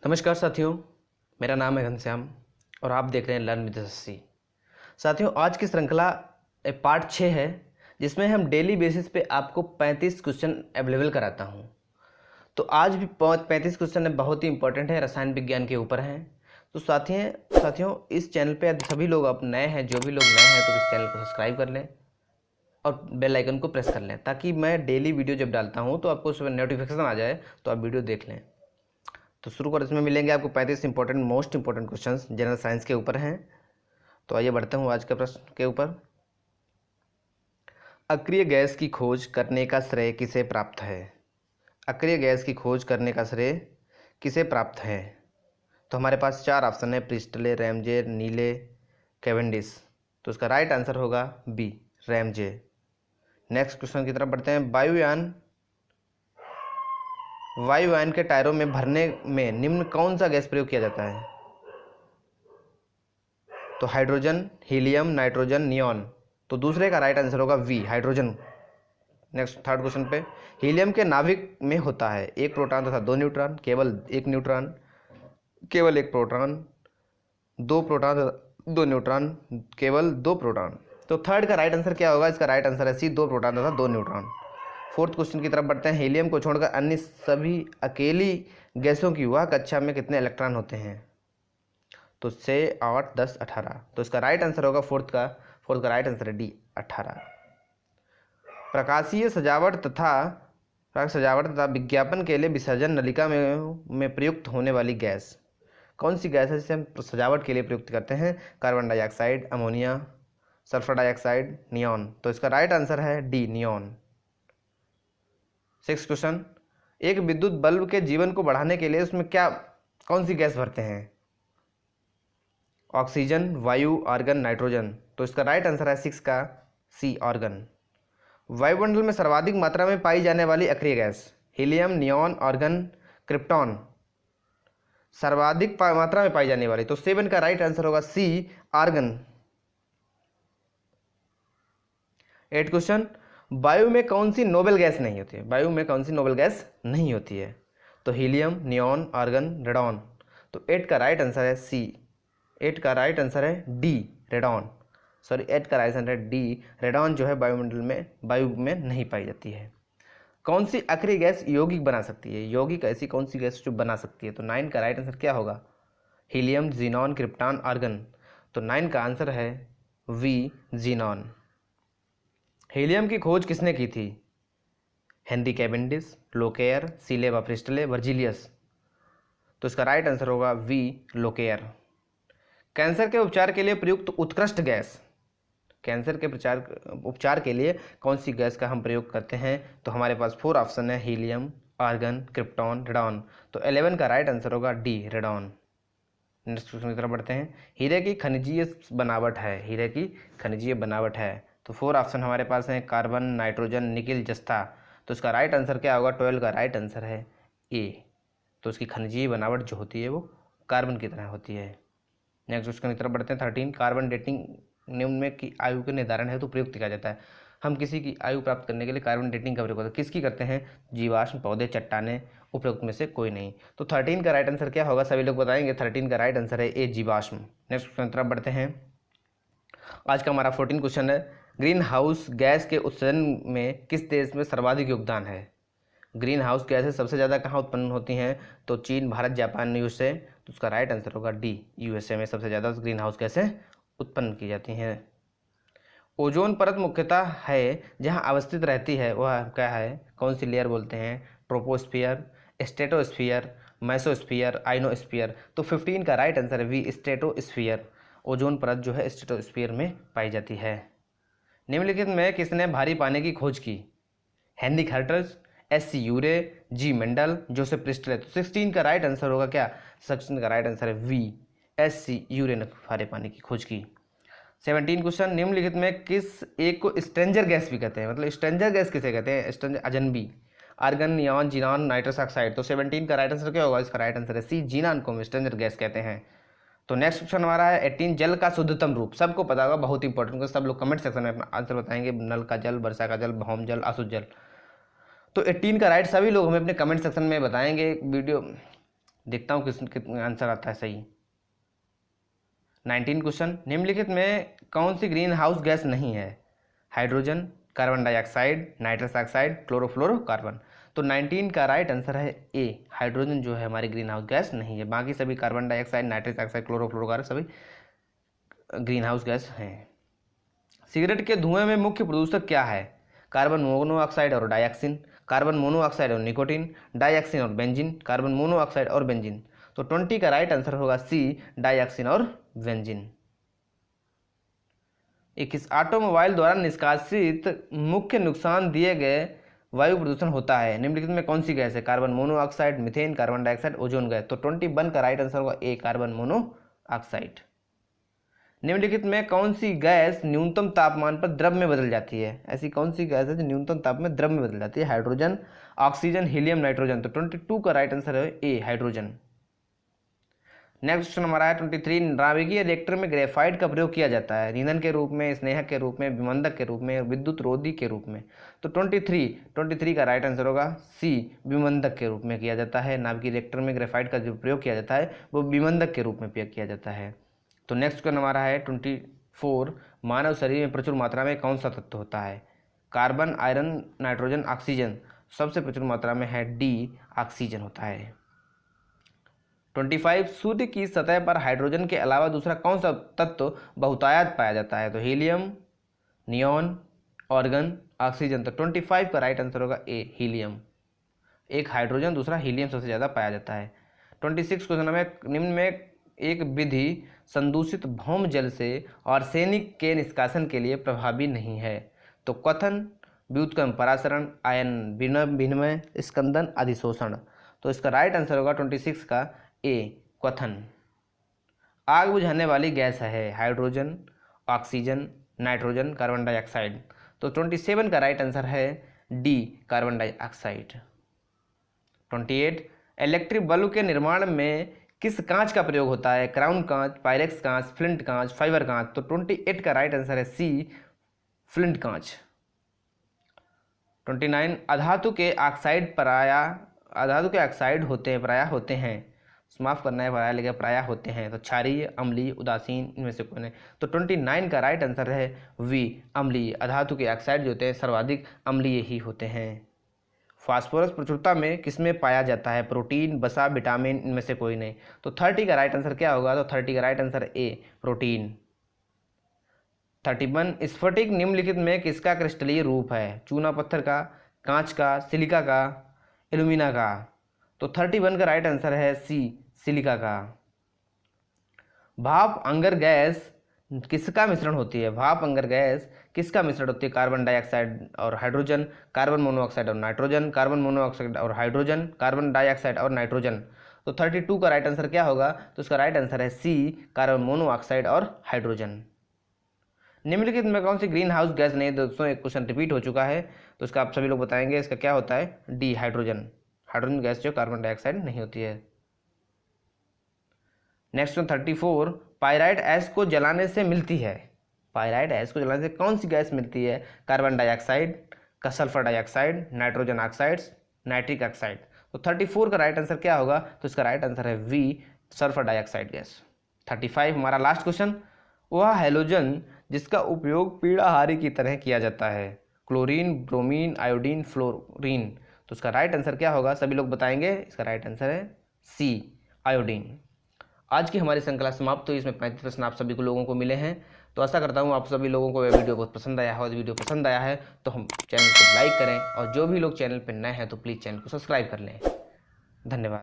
नमस्कार साथियों, मेरा नाम है घनश्याम और आप देख रहे हैं लर्न विद एसएससी। साथियों, आज की श्रृंखला पार्ट 6 है, जिसमें हम डेली बेसिस पे आपको 35 क्वेश्चन अवेलेबल कराता हूं। तो आज भी 35 क्वेश्चन है, बहुत ही इंपॉर्टेंट है, रसायन विज्ञान के ऊपर हैं। तो साथियों इस चैनल पे यदि सभी लोग अब नए हैं, जो भी लोग नए हैं तो इस चैनल को सब्सक्राइब कर लें और बेल आइकन को प्रेस कर लें, ताकि मैं डेली वीडियो जब डालता हूँ तो आपको उसमें नोटिफिकेशन आ जाए तो आप वीडियो देख लें। तो शुरू कर, इसमें मिलेंगे आपको 35 important most important questions general science के ऊपर हैं। तो आइए बढ़ते हूँ आज के प्रश्न के ऊपर। अक्रिय गैस की खोज करने का श्रेय किसे प्राप्त है? अक्रिय गैस की खोज करने का श्रेय किसे प्राप्त है? तो हमारे पास 4 ऑप्शन है, प्रिस्टले, रैमजे, नीले, कैवेंडिश। तो इसका राइट आंसर होगा बी, रैमजे। नेक्स्ट क्वेश्चन की तरफ बढ़ते हैं। वायुयान के टायरों में भरने में निम्न कौन सा गैस प्रयोग किया जाता है? तो हाइड्रोजन, हीलियम, नाइट्रोजन, नियॉन। तो दूसरे का राइट आंसर होगा B, hydrogen. Next third question पे, हीलियम के नाभिक में होता है 1 प्रोटॉन तथा 2 न्यूट्रॉन, केवल 1 न्यूट्रॉन, केवल 1 प्रोटॉन, 2 प्रोटॉन तथा 2 न्यूट्रॉन, केवल 2 प्रोटॉन। तो थर्ड का राइट आंसर क्या होगा? इसका राइट आंसर है सी, 2 प्रोटॉन तथा 2 न्यूट्रॉन। फोर्थ क्वेश्चन की तरफ बढ़ते हैं। हीलियम को छोड़कर अन्य सभी अकेली गैसों की वह कक्षा में कितने इलेक्ट्रॉन होते हैं? तो 6, 8, 10, 18। तो इसका राइट आंसर होगा फोर्थ का राइट आंसर है डी, 18। प्रकाशीय सजावट तथा विज्ञापन के लिए विसर्जन नलिका में प्रयुक्त होने वाली गैस कौन सी गैस है जिसे हम सजावट के लिए प्रयुक्त करते हैं? Carbon dioxide, ammonia, sulphur dioxide, neon. तो इसका राइट आंसर है डी, नियॉन। 6 क्वेश्चन, एक विद्युत बल्ब के जीवन को बढ़ाने के लिए उसमें कौन सी गैस भरते हैं? ऑक्सीजन, वायु, आर्गन, नाइट्रोजन। तो इसका राइट आंसर है 6 का सी, आर्गन। वायुमंडल में सर्वाधिक मात्रा में पाई जाने वाली अक्रिय गैस? Helium, neon, argon, krypton. सर्वाधिक मात्रा में पाई जाने वाली, तो 7 का राइट आंसर होगा सी, आर्गन। 8 क्वेश्चन, वायु में कौन सी नोबेल गैस नहीं होती है? वायु में कौन सी नोबेल गैस नहीं होती है? तो हीलियम, नियॉन, आर्गन, रेडॉन। तो 8 का राइट आंसर है सी, 8 का राइट आंसर है डी, रेडॉन। 8 का राइट आंसर है डी, रेडॉन जो है वायु में नहीं पाई जाती है। कौन सी अक्रिय गैस यौगिक बना सकती है? यौगिक ऐसी कौन सी गैस जो बना सकती है? तो 9 का राइट आंसर क्या होगा? Helium, xenon, krypton, argon. तो 9 का आंसर है वी, जीनॉन। हीलियम की खोज किसने की थी? हेनरी कैवेंडिश, लोकेयर, सीलेवा प्रिस्टले, वर्जिलियस। तो इसका राइट आंसर होगा वी, लोकेयर। कैंसर के उपचार के लिए प्रयुक्त उत्कृष्ट गैस? कैंसर के उपचार के लिए कौन सी गैस का हम प्रयोग करते हैं? तो हमारे पास 4 ऑप्शन है, हीलियम, आर्गन, क्रिप्टॉन, रेडॉन। तो 11 का राइट आंसर होगा डी, रेडॉन। नेक्स्ट क्वेश्चन की तरफ बढ़ते हैं। हीरे की खनिजीय बनावट है, तो 4 ऑप्शन हमारे पास हैं, कार्बन, नाइट्रोजन, निकिल, जस्ता। तो इसका राइट आंसर क्या होगा? 12 का राइट आंसर है ए। तो उसकी खनिजीय बनावट जो होती है वो कार्बन की तरह होती है। नेक्स्ट क्वेश्चन की तरफ बढ़ते हैं। 13, कार्बन डेटिंग निम्न में की आयु के निर्धारण है तो प्रयुक्त किया जाता है? हम किसी की आयु प्राप्त करने के लिए कार्बन डेटिंग का प्रयोग करते हैं। किसकी करते हैं? जीवाश्म, पौधे, चट्टाने, उपरोक्त में से कोई नहीं। तो 13 का राइट आंसर क्या होगा? सभी लोग बताएंगे। 13 का राइट आंसर है ए, जीवाश्म। नेक्स्ट क्वेश्चन की तरफ बढ़ते हैं। आज का हमारा 14 क्वेश्चन है, ग्रीन हाउस गैस के उत्सर्जन में किस देश में सर्वाधिक योगदान है? ग्रीन हाउस गैसें सबसे ज़्यादा कहाँ उत्पन्न होती हैं? तो चीन, भारत, जापान, यूएसए। तो उसका राइट आंसर होगा डी, यूएसए में सबसे ज़्यादा ग्रीन हाउस गैसें उत्पन्न की जाती हैं। ओजोन परत मुख्यतः है जहाँ अवस्थित रहती है वह क्या है? कौन सी लेयर बोलते हैं? Troposphere, stratosphere, mesosphere, ionosphere. तो 15 का राइट आंसर है वी, स्ट्रेटोस्फियर। ओजोन परत जो है स्ट्रेटोस्फियर में पाई जाती है। निम्नलिखित में किसने भारी पानी की खोज की? हेनरी हर्ट्ज, एस यूरे, जी मेंडल, जोसेफ प्रिस्टले। तो 16 का राइट आंसर होगा क्या? 16 का राइट आंसर है वी, एस यूरे ने भारी पानी की खोज की। 17 क्वेश्चन, निम्नलिखित में किस एक को स्ट्रेंजर गैस भी कहते हैं? मतलब स्ट्रेंजर गैस किसे कहते हैं? स्ट्रेंजर, अजनबी, argon, neon, xenon, nitrous oxide. तो 17 का राइट आंसर क्या होगा? इसका राइट आंसर है सी, जीनॉन को हम स्ट्रेंजर गैस कहते हैं। तो नेक्स्ट क्वेश्चन हमारा है 18, जल का शुद्धतम रूप। सबको पता होगा, बहुत इंपॉर्टेंट, सब लोग कमेंट सेक्शन में अपना आंसर बताएंगे। नल का जल, वर्षा का जल, भौम जल, अशुद्ध जल। तो 18 का राइट सभी लोग हमें अपने कमेंट सेक्शन में बताएंगे। वीडियो देखता हूँ किस आंसर आता है सही। 19 क्वेश्चन, निम्नलिखित में कौन सी ग्रीन हाउस गैस नहीं है? Hydrogen, carbon dioxide, nitrous oxide, chlorofluorocarbon. तो 19 का राइट आंसर है ए, हाइड्रोजन जो है हमारी ग्रीन हाउस गैस नहीं है। बाकी सभी carbon dioxide, nitrous oxide, chlorofluorocarbon सभी ग्रीन हाउस गैस हैं। सिगरेट के धुएं में मुख्य प्रदूषक क्या है? कार्बन मोनोऑक्साइड और डाइऑक्सिन, कार्बन मोनोऑक्साइड और निकोटीन, डाइऑक्सिन और बेंजीन, कार्बन मोनोऑक्साइड और बेंजीन। तो 20 का राइट आंसर होगा सी, डाइऑक्सिन और बेंजीन। 21 ऑटोमोबाइल द्वारा निष्कासित मुख्य नुकसान दिए गए वायु प्रदूषण होता है? निम्नलिखित में कौन सी गैस है? Carbon monoxide, methane, carbon dioxide, ozone gas. तो 21 का राइट आंसर होगा ए, कार्बन मोनोऑक्साइड। निम्नलिखित में कौन सी गैस न्यूनतम तापमान पर द्रव में बदल जाती है? ऐसी कौन सी गैस है जो न्यूनतम तापमान में द्रव में बदल जाती है? Hydrogen, oxygen, helium, nitrogen. तो 22 का राइट आंसर है ए, हाइड्रोजन। नेक्स्ट क्वेश्चन हमारा है 23, नाभिकीय रिएक्टर में ग्रेफाइट का प्रयोग किया जाता है? ईंधन के रूप में, स्नेहक के रूप में, विमंदक के रूप में, विद्युत रोधी के रूप में। तो 23 का राइट आंसर होगा सी, विमंदक के रूप में किया जाता है। नाभिकीय रिएक्टर में ग्रेफाइट का जो प्रयोग किया जाता है वो विमंदक के रूप में प्रयोग किया जाता है। तो नेक्स्ट क्वेश्चन हमारा है 24, मानव शरीर में प्रचुर मात्रा में कौन सा तत्व होता है? Carbon, iron, nitrogen, oxygen. सबसे प्रचुर मात्रा में है डी, ऑक्सीजन होता है। 25, सूर्य की सतह पर हाइड्रोजन के अलावा दूसरा कौन सा तत्व बहुतायत पाया जाता है? तो हीलियम, नियॉन, ऑर्गन, ऑक्सीजन। तो 25 का राइट आंसर होगा ए, हीलियम। एक हाइड्रोजन, दूसरा हीलियम सबसे ज़्यादा पाया जाता है। 26 क्वेश्चन में निम्न में एक विधि संदूषित भौम जल से आर्सेनिक के निष्कासन के लिए प्रभावी नहीं है? तो क्वथन, व्युत्क्रम परासरण, आयन विनिमय, स्कंदन, अधिशोषण। तो इसका राइट आंसर होगा 26 का ए, क्वथन। आग बुझाने वाली गैस है? Hydrogen, oxygen, nitrogen, carbon dioxide. तो 27 का राइट आंसर है D, carbon dioxide. 28, electric bulb के निर्माण में किस कांच का प्रयोग होता है? क्राउन कांच, पायरेक्स कांच, फ्लिंट कांच, फाइबर कांच। तो 28 का राइट आंसर है सी, फ्लिंट कांच। 29, अधातु के ऑक्साइड प्रायः होते हैं। माफ करना है, प्रायः लिखा, प्रायः होते हैं। तो क्षारीय, अम्लीय, उदासीन, इनमें से कोई नहीं। तो 29 का राइट आंसर है वी, अम्लीय। अधातु के ऑक्साइड जो होते हैं सर्वाधिक अम्लीय ही होते हैं। फास्फोरस प्रचुरता में किसमें पाया जाता है? प्रोटीन, वसा, विटामिन, इनमें से कोई नहीं। तो 30 का राइट आंसर क्या होगा? तो 30 का राइट आंसर ए, प्रोटीन। 31, स्फटिक निम्नलिखित में किसका क्रिस्टलीय रूप है? चूना पत्थर का, कांच का, सिलिका का, एल्यूमिना का। तो 31 का राइट आंसर है सी, सिलिका का। भाप अंगर गैस किसका मिश्रण होती है? भाप अंगर गैस किसका मिश्रण होती है? कार्बन डाइऑक्साइड और हाइड्रोजन, कार्बन मोनोऑक्साइड और नाइट्रोजन, कार्बन मोनोऑक्साइड और हाइड्रोजन, कार्बन डाइऑक्साइड और नाइट्रोजन। तो 32 का राइट आंसर क्या होगा? तो इसका राइट आंसर है सी, कार्बन मोनोऑक्साइड और हाइड्रोजन। निम्नलिखित में कौन सी ग्रीन हाउस गैस नहीं? दोस्तों एक क्वेश्चन रिपीट हो चुका है, तो इसका आप सभी लोग बताएंगे। इसका क्या होता है? D, hydrogen. हाइड्रोजन गैस जो कार्बन डाइऑक्साइड नहीं होती है। नेक्स्ट 34, पायराइट ऐश को जलाने से मिलती है? पायराइट ऐश को जलाने से कौन सी गैस मिलती है? कार्बन डाइऑक्साइड, का sulphur dioxide, nitrogen oxides, nitric oxide. तो 34 का राइट आंसर क्या होगा? तो इसका राइट आंसर है वी, सल्फर डाइऑक्साइड गैस। 35 हमारा लास्ट क्वेश्चन, वह हैलोजन जिसका उपयोग पीड़ाहारी की तरह किया जाता है? Chlorine, bromine, iodine, fluorine. तो इसका राइट आंसर क्या होगा? सभी लोग बताएंगे। इसका राइट आंसर है सी, आयोडीन। आज की हमारी श्रृंखला समाप्त हुई। इसमें 35 प्रश्न आप सभी को लोगों को मिले हैं। तो आशा करता हूँ आप सभी लोगों को यह वीडियो बहुत पसंद आया है। और वीडियो पसंद आया है तो हम चैनल को लाइक करें, और जो भी लोग चैनल पर नए हैं तो प्लीज़ चैनल को सब्सक्राइब कर लें। धन्यवाद।